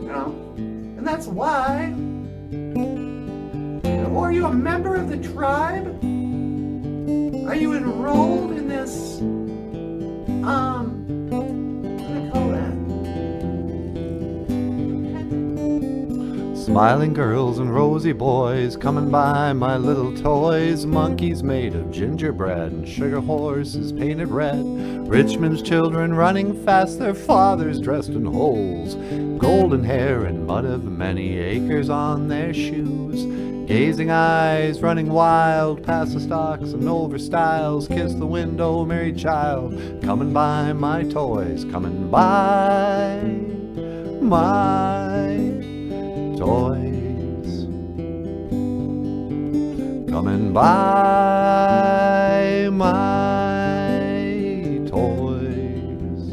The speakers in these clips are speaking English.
And that's why. Or are you a member of the tribe? Are you enrolled in this, what do I call that? Smiling girls and rosy boys coming by my little toys. Monkeys made of gingerbread and sugar horses painted red. Richmond's children running fast, their fathers dressed in holes. Golden hair and mud of many acres on their shoes. Gazing eyes running wild past the stocks and over stiles. Kiss the window, merry child, coming by my toys, coming by my toys, coming by my toys.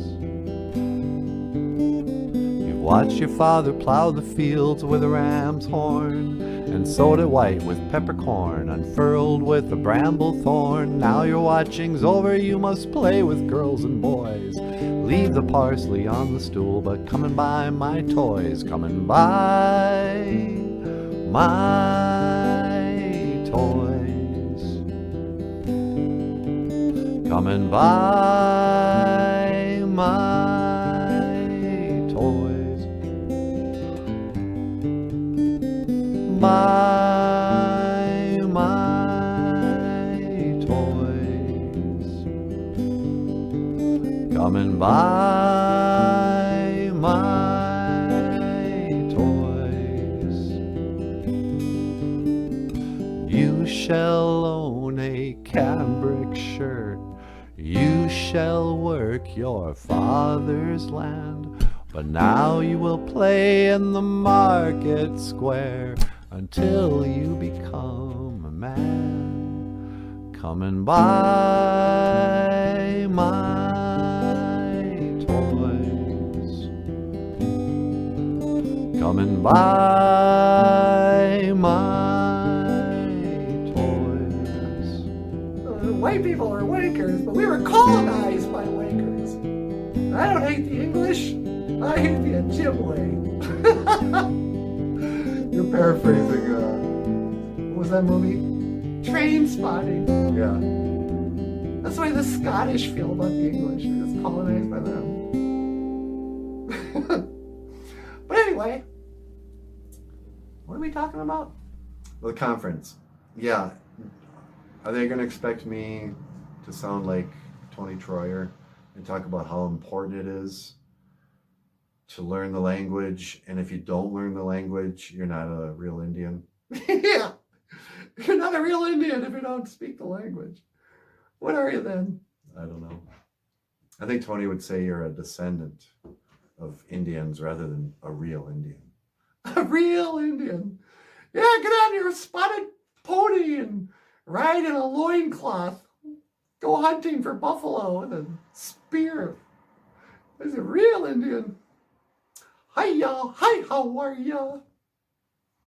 You watched your father plow the fields with a ram's horn, and sowed it white with peppercorn, unfurled with a bramble thorn. Now your watching's over, you must play with girls and boys. Leave the parsley on the stool, but coming by my toys, coming by my toys, coming by my toys, my toys, coming by my toys. You shall own a cambric shirt, you shall work your father's land, but now you will play in the market square until you become a man. Coming by my toys, coming by my toys. White people are wankers, but we were colonized by wankers. I don't hate the English, I hate the Ojibwe. You're paraphrasing, What was that movie? Train Spotting. yeah. That's the way the Scottish feel about the English. We're just colonized by them. But anyway, what are we talking about? The conference. Yeah. Are they going to expect me to sound like Tony Troyer and talk about how important it is to learn the language, and if you don't learn the language, you're not a real Indian? Yeah. You're not a real Indian if you don't speak the language. What are you then? I don't know. I think Tony would say you're a descendant of Indians rather than a real Indian. A real Indian. Yeah, get on your spotted pony and ride in a loincloth. Go hunting for buffalo with a spear. There's a real Indian. Hiya, hi, how are ya?